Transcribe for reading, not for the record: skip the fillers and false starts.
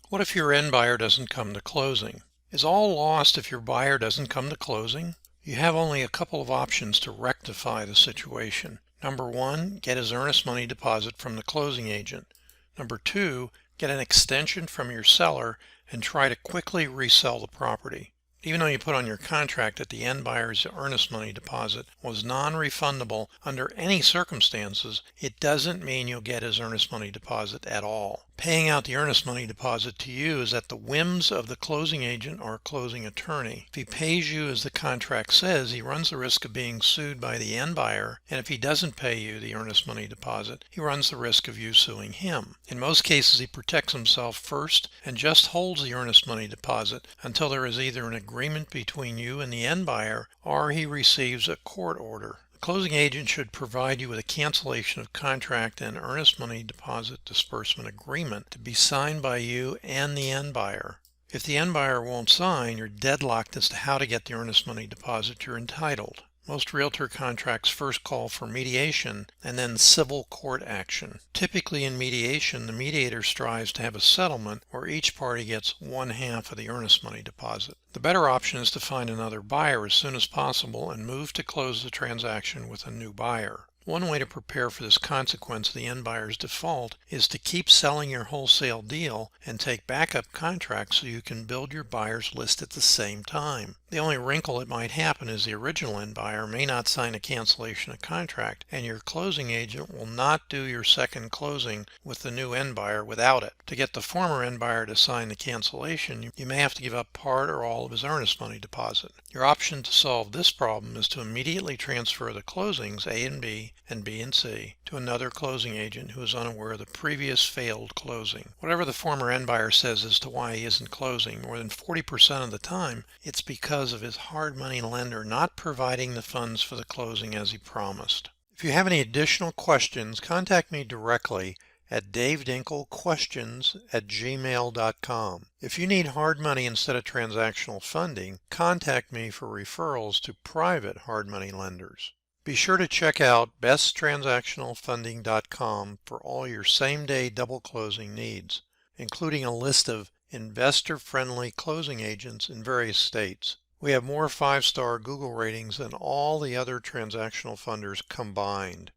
What if your end buyer doesn't come to closing? Is all lost if your buyer doesn't come to closing? You have only a couple of options to rectify the situation. Number one, get his earnest money deposit from the closing agent. Number two, get an extension from your seller and try to quickly resell the property. Even though you put on your contract that the end buyer's earnest money deposit was non-refundable under any circumstances, it doesn't mean you'll get his earnest money deposit at all. Paying out the earnest money deposit to you is at the whims of the closing agent or closing attorney. If he pays you as the contract says, he runs the risk of being sued by the end buyer, and if he doesn't pay you the earnest money deposit, he runs the risk of you suing him. In most cases, he protects himself first and just holds the earnest money deposit until there is either an agreement between you and the end buyer or he receives a court order. The closing agent should provide you with a cancellation of contract and earnest money deposit disbursement agreement to be signed by you and the end buyer. If the end buyer won't sign, you're deadlocked as to how to get the earnest money deposit you're entitled. Most realtor contracts first call for mediation and then civil court action. Typically in mediation, the mediator strives to have a settlement where each party gets one half of the earnest money deposit. The better option is to find another buyer as soon as possible and move to close the transaction with a new buyer. One way to prepare for this consequence of the end buyer's default is to keep selling your wholesale deal and take backup contracts so you can build your buyer's list at the same time. The only wrinkle that might happen is the original end buyer may not sign a cancellation of contract, and your closing agent will not do your second closing with the new end buyer without it. To get the former end buyer to sign the cancellation, you may have to give up part or all of his earnest money deposit. Your option to solve this problem is to immediately transfer the closings A and B and C to another closing agent who is unaware of the previous failed closing. Whatever the former end buyer says as to why he isn't closing, more than 40% of the time, it's because of his hard money lender not providing the funds for the closing as he promised. If you have any additional questions, contact me directly at davedinkelquestions@gmail.com. If you need hard money instead of transactional funding, contact me for referrals to private hard money lenders. Be sure to check out besttransactionalfunding.com for all your same-day double closing needs, including a list of investor-friendly closing agents in various states. We have more 5-star Google ratings than all the other transactional funders combined.